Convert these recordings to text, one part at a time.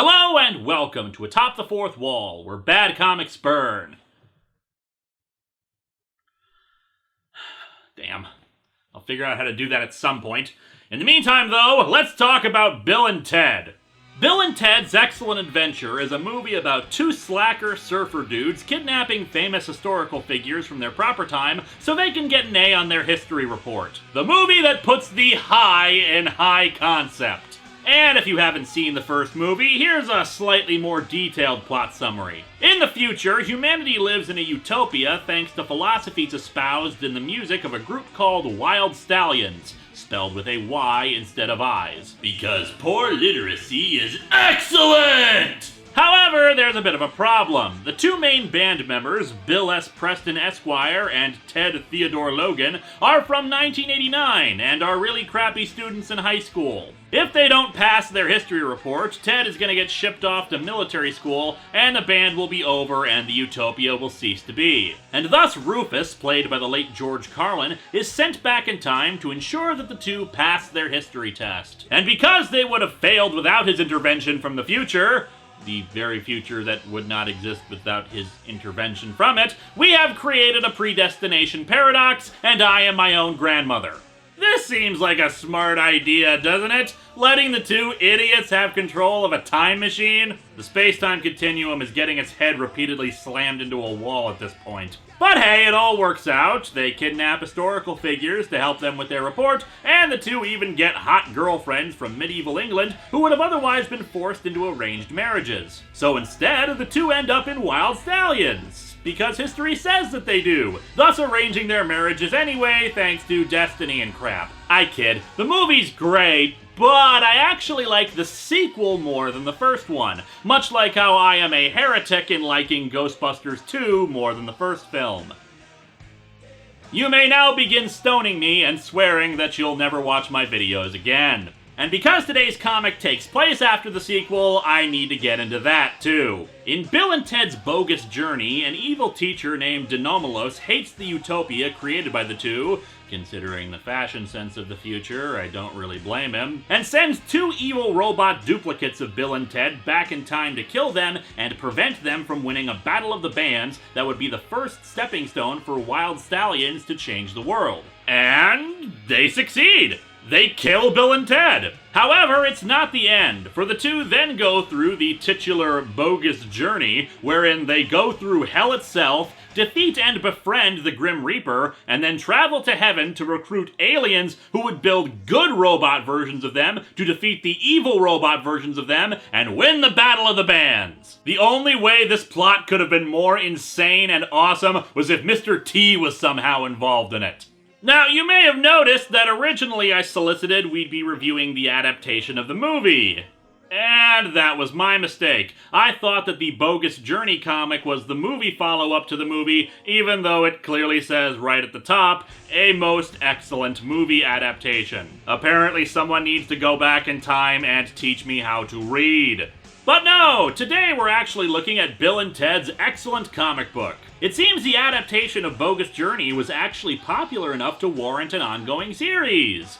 Hello and welcome to Atop the Fourth Wall, where bad comics burn. Damn. I'll figure out how to do that at some point. In the meantime, though, let's talk about Bill and Ted. Bill and Ted's Excellent Adventure is a movie about two slacker surfer dudes kidnapping famous historical figures from their proper time so they can get an A on their history report. The movie that puts the high in high concept. And if you haven't seen the first movie, here's a slightly more detailed plot summary. In the future, humanity lives in a utopia thanks to philosophies espoused in the music of a group called Wild Stallions, spelled with a Y instead of I's. Because poor literacy is excellent! However, there's a bit of a problem. The two main band members, Bill S. Preston Esquire and Ted Theodore Logan, are from 1989 and are really crappy students in high school. If they don't pass their history report, Ted is going to get shipped off to military school, and the band will be over and the utopia will cease to be. And thus Rufus, played by the late George Carlin, is sent back in time to ensure that the two pass their history test. And because they would have failed without his intervention from the future, the very future that would not exist without his intervention from it, we have created a predestination paradox, and I am my own grandmother. This seems like a smart idea, doesn't it? Letting the two idiots have control of a time machine? The space-time continuum is getting its head repeatedly slammed into a wall at this point. But hey, it all works out. They kidnap historical figures to help them with their report, and the two even get hot girlfriends from medieval England who would have otherwise been forced into arranged marriages. So instead, the two end up in Wild Stallions. Because history says that they do, thus arranging their marriages anyway thanks to destiny and crap. I kid. The movie's great, but I actually like the sequel more than the first one, much like how I am a heretic in liking Ghostbusters 2 more than the first film. You may now begin stoning me and swearing that you'll never watch my videos again. And because today's comic takes place after the sequel, I need to get into that too. In Bill and Ted's Bogus Journey, an evil teacher named Denomalos hates the utopia created by the two, considering the fashion sense of the future, I don't really blame him, and sends two evil robot duplicates of Bill and Ted back in time to kill them and prevent them from winning a battle of the bands that would be the first stepping stone for Wild Stallions to change the world. And they succeed! They kill Bill and Ted. However, it's not the end, for the two then go through the titular Bogus Journey, wherein they go through hell itself, defeat and befriend the Grim Reaper, and then travel to heaven to recruit aliens who would build good robot versions of them to defeat the evil robot versions of them and win the Battle of the Bands. The only way this plot could have been more insane and awesome was if Mr. T was somehow involved in it. Now, you may have noticed that originally I solicited we'd be reviewing the adaptation of the movie. And that was my mistake. I thought that the Bogus Journey comic was the movie follow-up to the movie, even though it clearly says right at the top, a most excellent movie adaptation. Apparently someone needs to go back in time and teach me how to read. But no, today we're actually looking at Bill and Ted's excellent comic book. It seems the adaptation of Bogus Journey was actually popular enough to warrant an ongoing series.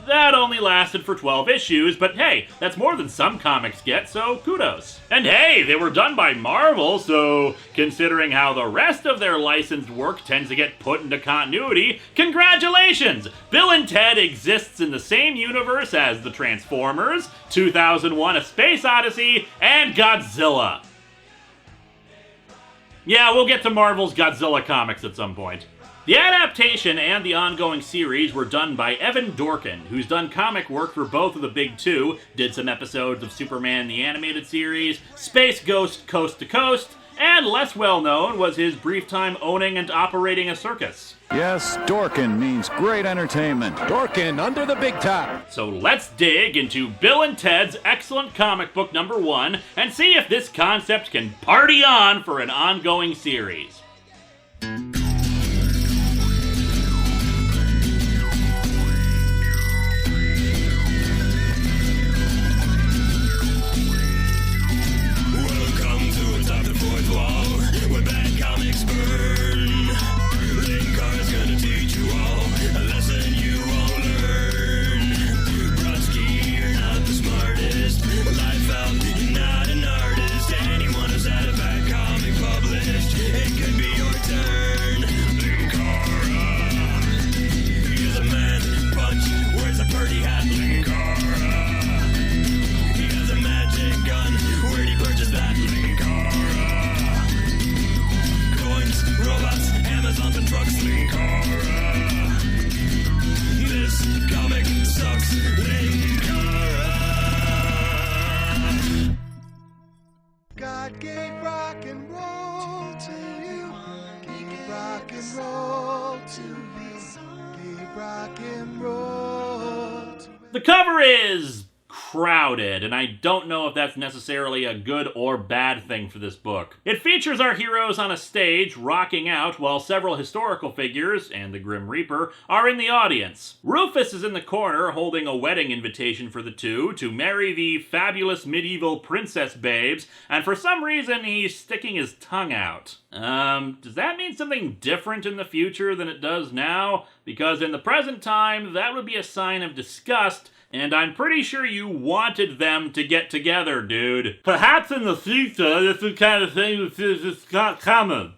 That only lasted for 12 issues, but hey, that's more than some comics get, so kudos. And hey, they were done by Marvel, so considering how the rest of their licensed work tends to get put into continuity, congratulations! Bill and Ted exists in the same universe as the Transformers, 2001: A Space Odyssey, and Godzilla. Yeah, we'll get to Marvel's Godzilla comics at some point. The adaptation and the ongoing series were done by Evan Dorkin, who's done comic work for both of the big two, did some episodes of Superman the Animated Series, Space Ghost Coast to Coast, and less well known was his brief time owning and operating a circus. Yes, Dorkin means great entertainment. Dorkin under the big top. So let's dig into Bill and Ted's excellent comic book number 1 and see if this concept can party on for an ongoing series. Welcome to Atop the Fourth Wall, where bad comics burn. Linkara's gonna teach you all a lesson you won't learn. Brodsky, you're not the smartest. Life out, you're not gave rock and roll to you. Gave rock and roll to you. Gave rock and roll to you. The cover is crowded, and I don't know if that's necessarily a good or bad thing for this book. It features our heroes on a stage rocking out while several historical figures, and the Grim Reaper, are in the audience. Rufus is in the corner holding a wedding invitation for the two to marry the fabulous medieval princess babes, and for some reason he's sticking his tongue out. Does that mean something different in the future than it does now? Because in the present time, that would be a sign of disgust, and I'm pretty sure you wanted them to get together, dude. Perhaps in the future, this is the kind of thing that's not common.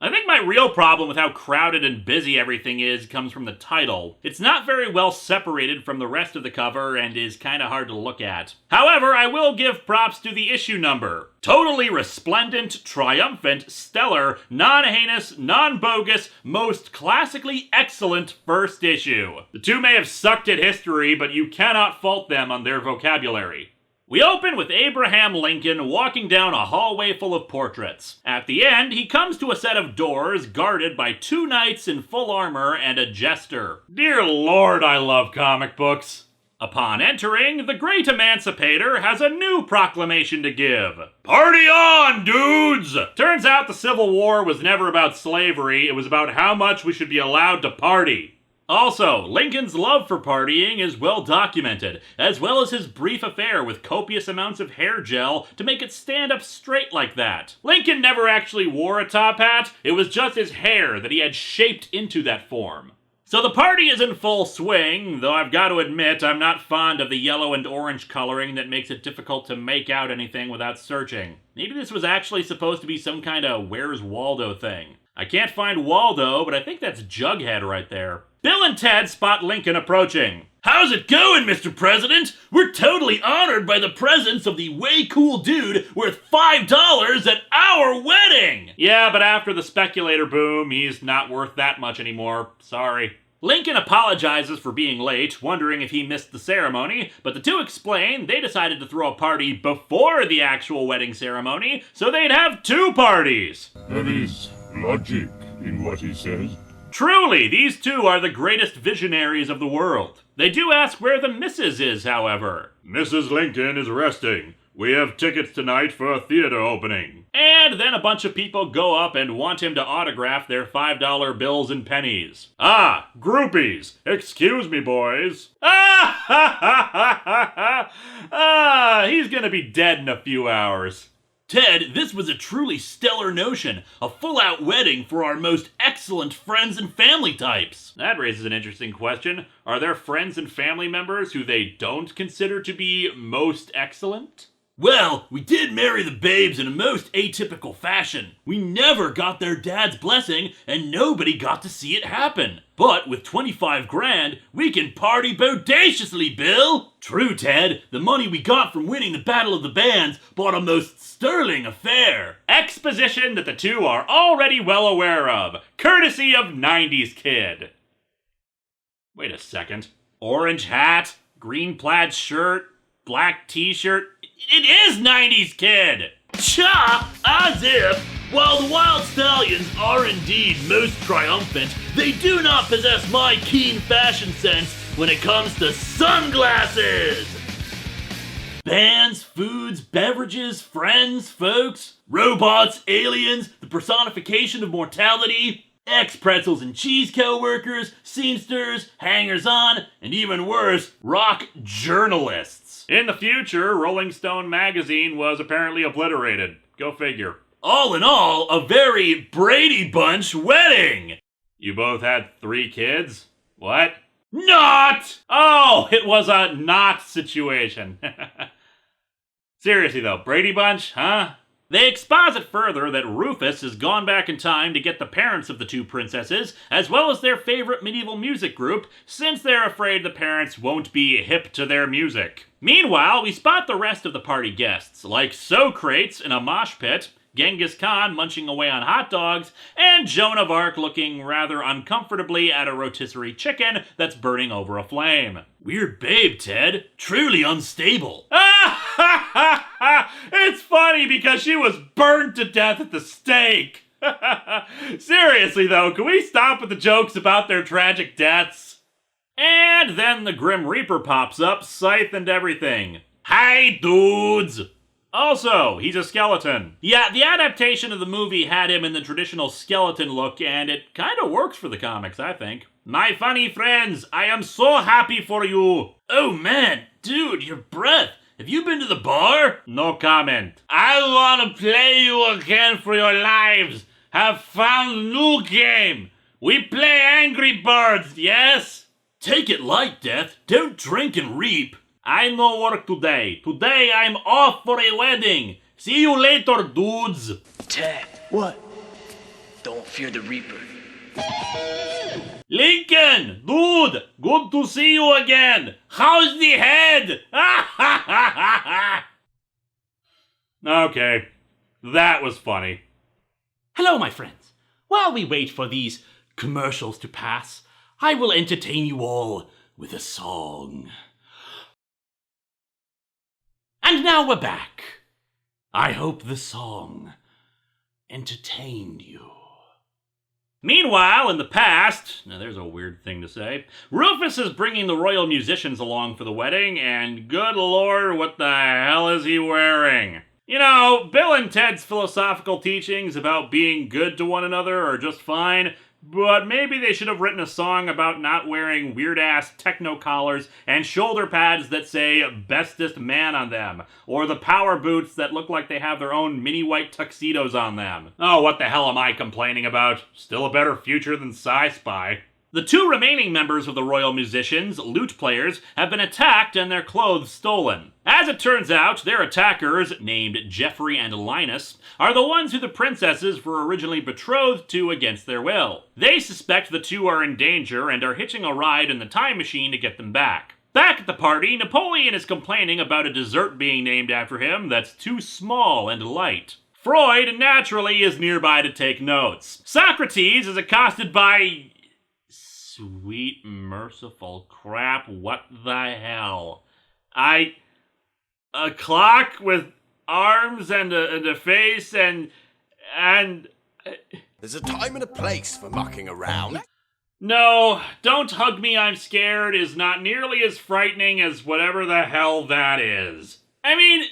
I think my real problem with how crowded and busy everything is comes from the title. It's not very well separated from the rest of the cover and is kinda hard to look at. However, I will give props to the issue number. Totally resplendent, triumphant, stellar, non-heinous, non-bogus, most classically excellent first issue. The two may have sucked at history, but you cannot fault them on their vocabulary. We open with Abraham Lincoln walking down a hallway full of portraits. At the end, he comes to a set of doors guarded by two knights in full armor and a jester. Dear Lord, I love comic books. Upon entering, the great emancipator has a new proclamation to give. Party on, dudes! Turns out the Civil War was never about slavery, it was about how much we should be allowed to party. Also, Lincoln's love for partying is well documented, as well as his brief affair with copious amounts of hair gel to make it stand up straight like that. Lincoln never actually wore a top hat, it was just his hair that he had shaped into that form. So the party is in full swing, though I've got to admit I'm not fond of the yellow and orange coloring that makes it difficult to make out anything without searching. Maybe this was actually supposed to be some kind of Where's Waldo thing. I can't find Waldo, but I think that's Jughead right there. Bill and Ted spot Lincoln approaching. How's it going, Mr. President? We're totally honored by the presence of the way cool dude worth $5 at our wedding! Yeah, but after the speculator boom, he's not worth that much anymore. Sorry. Lincoln apologizes for being late, wondering if he missed the ceremony, but the two explain they decided to throw a party before the actual wedding ceremony, so they'd have two parties. There is logic in what he says. Truly, these two are the greatest visionaries of the world. They do ask where the missus is, however. Mrs. Lincoln is resting. We have tickets tonight for a theater opening. And then a bunch of people go up and want him to autograph their $5 bills and pennies. Ah, groupies. Excuse me, boys. Ah, ha, ha, ha, ha, ha. He's gonna be dead in a few hours. Ted, this was a truly stellar notion, a full-out wedding for our most excellent friends and family types. That raises an interesting question. Are there friends and family members who they don't consider to be most excellent? Well, we did marry the babes in a most atypical fashion. We never got their dad's blessing, and nobody got to see it happen. But with 25 grand, we can party bodaciously, Bill! True, Ted. The money we got from winning the Battle of the Bands bought a most sterling affair. Exposition that the two are already well aware of, courtesy of 90s Kid. Wait a second. Orange hat, green plaid shirt, black t-shirt. It is 90s Kid! Cha! As if, while the Wild Stallions are indeed most triumphant, they do not possess my keen fashion sense when it comes to sunglasses! Bands, foods, beverages, friends, folks, robots, aliens, the personification of mortality, ex-pretzels and cheese co-workers, scenesters, hangers-on, and even worse, rock journalists. In the future, Rolling Stone magazine was apparently obliterated. Go figure. All in all, a very Brady Bunch wedding! You both had 3 kids? What? Not! Oh, it was a not situation. Seriously though, Brady Bunch, huh? They exposit further that Rufus has gone back in time to get the parents of the two princesses, as well as their favorite medieval music group, since they're afraid the parents won't be hip to their music. Meanwhile, we spot the rest of the party guests, like Socrates in a mosh pit, Genghis Khan munching away on hot dogs, and Joan of Arc looking rather uncomfortably at a rotisserie chicken that's burning over a flame. Weird babe, Ted. Truly unstable. Ah ha ha ha It's funny because she was burned to death at the stake. Seriously though, can we stop with the jokes about their tragic deaths? And then the Grim Reaper pops up, scythe and everything. Hi, dudes! Also, he's a skeleton. Yeah, the adaptation of the movie had him in the traditional skeleton look, and it kind of works for the comics, I think. My funny friends, I am so happy for you. Oh man, dude, your breath. Have you been to the bar? No comment. I wanna play you again for your lives. Have found new game. We play Angry Birds, yes? Take it light, Death. Don't drink and reap. I no work today. Today I'm off for a wedding. See you later, dudes. Ted. What? Don't fear the Reaper. Lincoln, dude, good to see you again. How's the head? Okay, that was funny. Hello, my friends. While we wait for these commercials to pass, I will entertain you all with a song. And now we're back. I hope the song entertained you. Meanwhile, in the past, now there's a weird thing to say, Rufus is bringing the royal musicians along for the wedding, and good lord, what the hell is he wearing? You know, Bill and Ted's philosophical teachings about being good to one another are just fine, but maybe they should have written a song about not wearing weird-ass techno collars and shoulder pads that say bestest man on them, or the power boots that look like they have their own mini white tuxedos on them. Oh, what the hell am I complaining about? Still a better future than Sci-Spy. The two remaining members of the royal musicians, lute players, have been attacked and their clothes stolen. As it turns out, their attackers, named Jeffrey and Linus, are the ones who the princesses were originally betrothed to against their will. They suspect the two are in danger and are hitching a ride in the time machine to get them back. Back at the party, Napoleon is complaining about a dessert being named after him that's too small and light. Freud, naturally, is nearby to take notes. Socrates is accosted by... Sweet merciful crap, what the hell? A clock with arms and a face and... There's a time and a place for mucking around. No, Don't Hug Me, I'm Scared is not nearly as frightening as whatever the hell that is. I mean,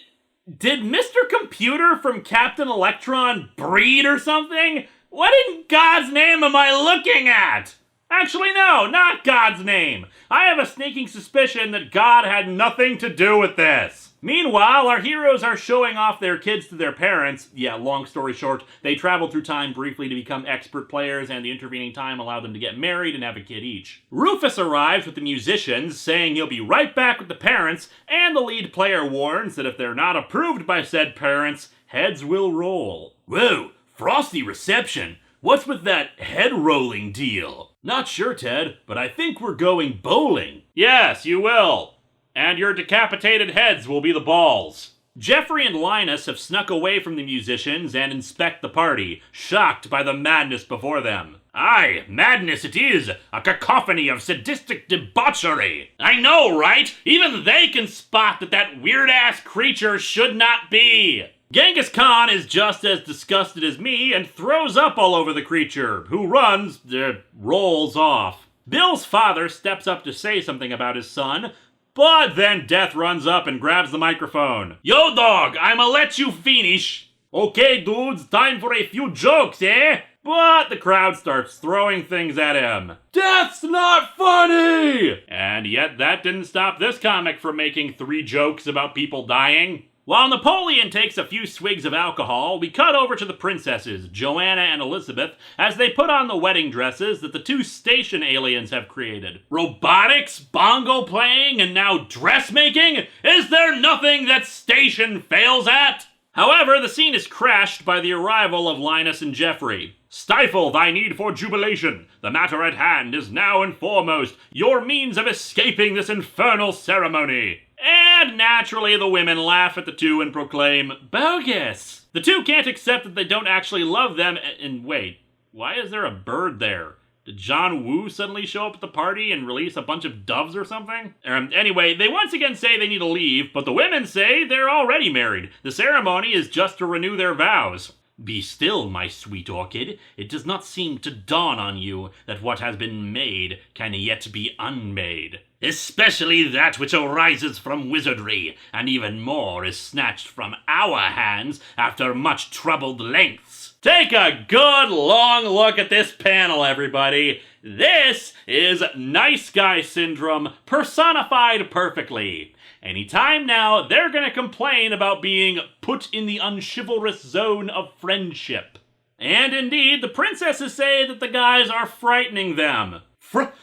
did Mr. Computer from Captain Electron breed or something? What in God's name am I looking at? Actually, no, not God's name. I have a sneaking suspicion that God had nothing to do with this. Meanwhile, our heroes are showing off their kids to their parents. Yeah, long story short, they traveled through time briefly to become expert players, and the intervening time allowed them to get married and have a kid each. Rufus arrives with the musicians, saying he'll be right back with the parents, and the lead player warns that if they're not approved by said parents, heads will roll. Whoa, frosty reception. What's with that head-rolling deal? Not sure, Ted, but I think we're going bowling. Yes, you will. And your decapitated heads will be the balls. Jeffrey and Linus have snuck away from the musicians and inspect the party, shocked by the madness before them. Aye, madness it is, a cacophony of sadistic debauchery. I know, right? Even they can spot that weird-ass creature should not be. Genghis Khan is just as disgusted as me and throws up all over the creature, who rolls off. Bill's father steps up to say something about his son, but then Death runs up and grabs the microphone. Yo, dog, I'ma let you finish. Okay, dudes, time for a few jokes, eh? But the crowd starts throwing things at him. Death's not funny! And yet that didn't stop this comic from making 3 jokes about people dying. While Napoleon takes a few swigs of alcohol, we cut over to the princesses, Joanna and Elizabeth, as they put on the wedding dresses that the 2 station aliens have created. Robotics, bongo playing, and now dressmaking? Is there nothing that station fails at? However, the scene is crashed by the arrival of Linus and Jeffrey. Stifle thy need for jubilation. The matter at hand is now and foremost your means of escaping this infernal ceremony. And naturally, the women laugh at the two and proclaim, bogus! The two can't accept that they don't actually love them, and wait, why is there a bird there? Did John Woo suddenly show up at the party and release a bunch of doves or something? Anyway, they once again say they need to leave, but the women say they're already married. The ceremony is just to renew their vows. Be still, my sweet orchid. It does not seem to dawn on you that what has been made can yet be unmade. Especially that which arises from wizardry, and even more is snatched from our hands after much troubled lengths. Take a good long look at this panel, everybody. This is nice guy syndrome personified perfectly. Anytime now, they're gonna complain about being put in the unchivalrous zone of friendship. And indeed, the princesses say that the guys are frightening them.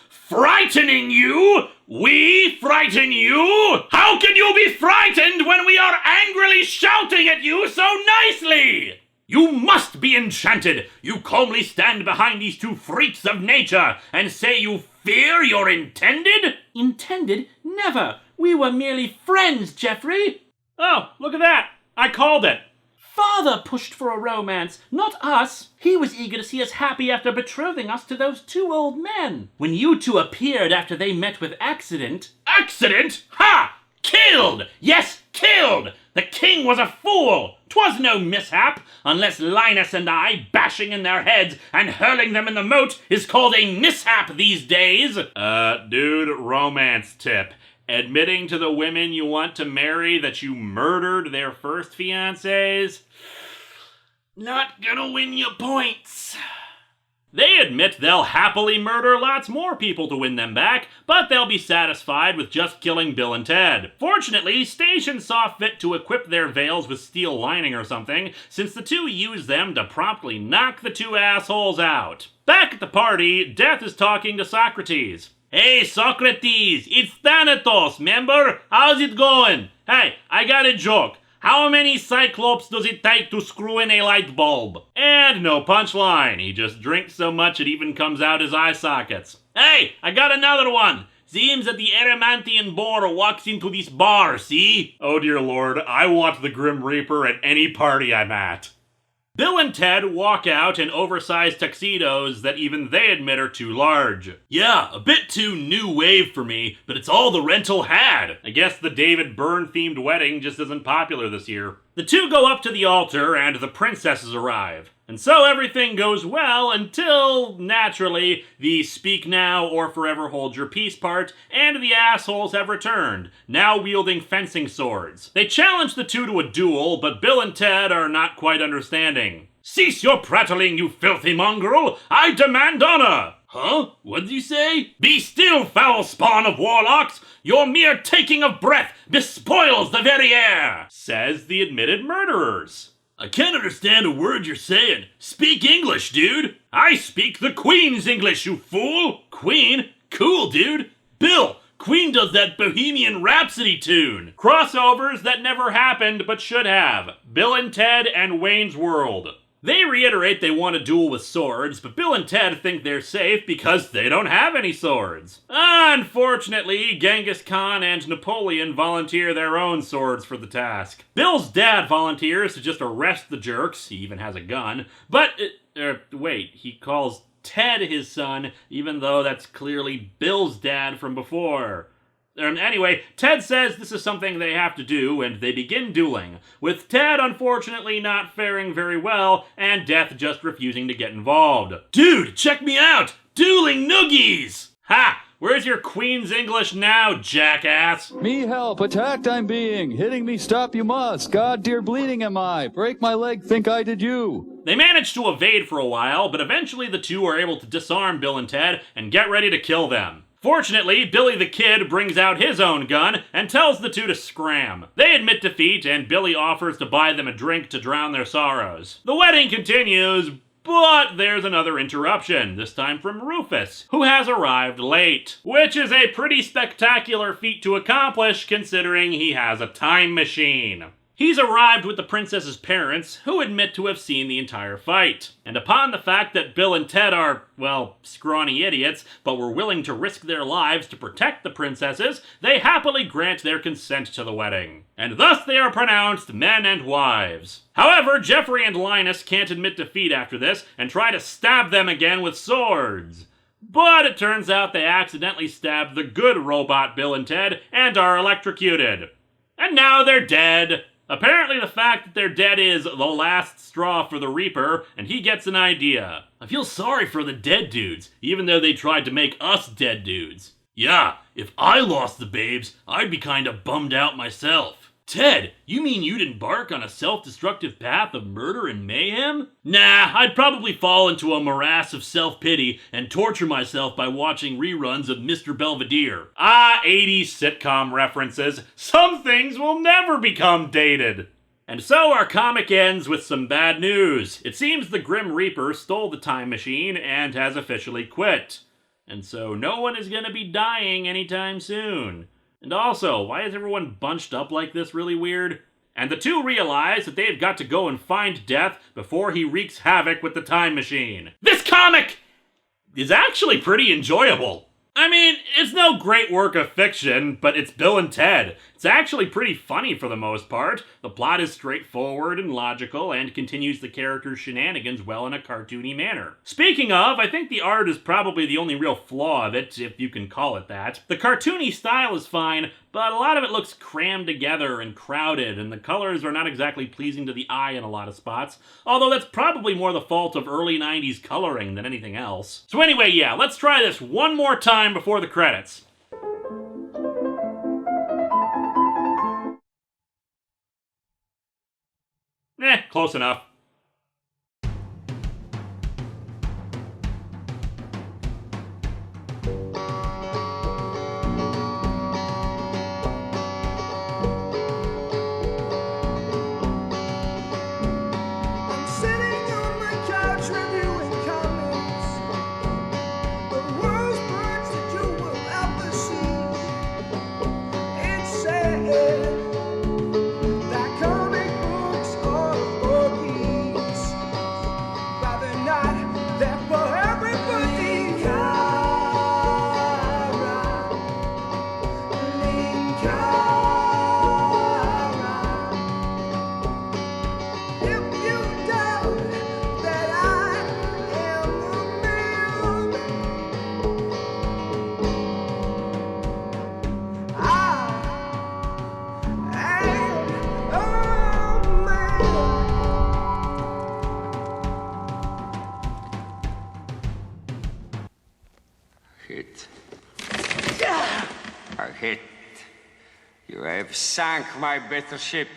Frightening you? We frighten you? How can you be frightened when we are angrily shouting at you so nicely? You must be enchanted. You calmly stand behind these two freaks of nature and say you fear your intended? Intended? Never. We were merely friends, Geoffrey. Oh, look at that. I called it. Father pushed for a romance, not us. He was eager to see us happy after betrothing us to those two old men. When you two appeared after they met with accident... Accident? Ha! Killed! Yes, killed! The king was a fool! 'Twas no mishap, unless Linus and I, bashing in their heads and hurling them in the moat, is called a mishap these days. Dude, romance tip. Admitting to the women you want to marry that you murdered their first fiancés? Not gonna win you points. They admit they'll happily murder lots more people to win them back, but they'll be satisfied with just killing Bill and Ted. Fortunately, Station saw fit to equip their veils with steel lining or something, since the two used them to promptly knock the two assholes out. Back at the party, Death is talking to Socrates. Hey, Socrates, it's Thanatos, member? How's it going? Hey, I got a joke. How many cyclops does it take to screw in a light bulb? And no punchline. He just drinks so much it even comes out his eye sockets. Hey, I got another one. Seems that the Eremantian boar walks into this bar, see? Oh dear lord, I want the Grim Reaper at any party I'm at. Bill and Ted walk out in oversized tuxedos that even they admit are too large. Yeah, a bit too new wave for me, but it's all the rental had. I guess the David Byrne-themed wedding just isn't popular this year. The two go up to the altar and the princesses arrive. And so everything goes well until, naturally, the speak now or forever hold your peace part and the assholes have returned, now wielding fencing swords. They challenge the two to a duel, but Bill and Ted are not quite understanding. Cease your prattling, you filthy mongrel! I demand honor! Huh? What'd you say? Be still, foul spawn of warlocks! Your mere taking of breath bespoils the very air! Says the admitted murderers. I can't understand a word you're saying. Speak English, dude. I speak the Queen's English, you fool. Queen? Cool, dude. Bill, Queen does that Bohemian Rhapsody tune. Crossovers that never happened but should have. Bill and Ted and Wayne's World. They reiterate they want to duel with swords, but Bill and Ted think they're safe because they don't have any swords. Unfortunately, Genghis Khan and Napoleon volunteer their own swords for the task. Bill's dad volunteers to just arrest the jerks, he even has a gun, but, wait, he calls Ted his son, even though that's clearly Bill's dad from before. Anyway, Ted says this is something they have to do, and they begin dueling, with Ted unfortunately not faring very well, and Death just refusing to get involved. Dude, check me out! Dueling noogies! Ha! Where's your Queen's English now, jackass? Me help, attacked I'm being. Hitting me, stop you must. God dear bleeding am I. Break my leg, think I did you. They manage to evade for a while, but eventually the two are able to disarm Bill and Ted and get ready to kill them. Fortunately, Billy the Kid brings out his own gun and tells the two to scram. They admit defeat, and Billy offers to buy them a drink to drown their sorrows. The wedding continues, but there's another interruption, this time from Rufus, who has arrived late, which is a pretty spectacular feat to accomplish considering he has a time machine. He's arrived with the princess's parents, who admit to have seen the entire fight. And upon the fact that Bill and Ted are, well, scrawny idiots, but were willing to risk their lives to protect the princesses, they happily grant their consent to the wedding. And thus they are pronounced men and wives. However, Geoffrey and Linus can't admit defeat after this, and try to stab them again with swords. But it turns out they accidentally stabbed the good robot Bill and Ted and are electrocuted. And now they're dead. Apparently the fact that they're dead is the last straw for the Reaper, and he gets an idea. I feel sorry for the dead dudes, even though they tried to make us dead dudes. Yeah, if I lost the babes, I'd be kinda bummed out myself. Ted, you mean you'd embark on a self-destructive path of murder and mayhem? Nah, I'd probably fall into a morass of self-pity and torture myself by watching reruns of Mr. Belvedere. 80s sitcom references. Some things will never become dated. And so our comic ends with some bad news. It seems the Grim Reaper stole the time machine and has officially quit. And so no one is gonna be dying anytime soon. And also, why is everyone bunched up like this really weird? And the two realize that they've got to go and find Death before he wreaks havoc with the time machine. This comic is actually pretty enjoyable. I mean, it's no great work of fiction, but it's Bill and Ted. It's actually pretty funny for the most part. The plot is straightforward and logical, and continues the characters' shenanigans well in a cartoony manner. Speaking of, I think the art is probably the only real flaw of it, if you can call it that. The cartoony style is fine, but a lot of it looks crammed together and crowded, and the colors are not exactly pleasing to the eye in a lot of spots, although that's probably more the fault of early 90s coloring than anything else. So anyway, yeah, let's try this one more time before the credits. Close enough. I'm sitting on my couch reviewing comics. The worst words that you will ever see. It's sad that comic books are for geeks. Rather not, they're for everybody. Linkara. If you doubt that I am a man, I am a man. Hit. A hit. You have sunk my battleship.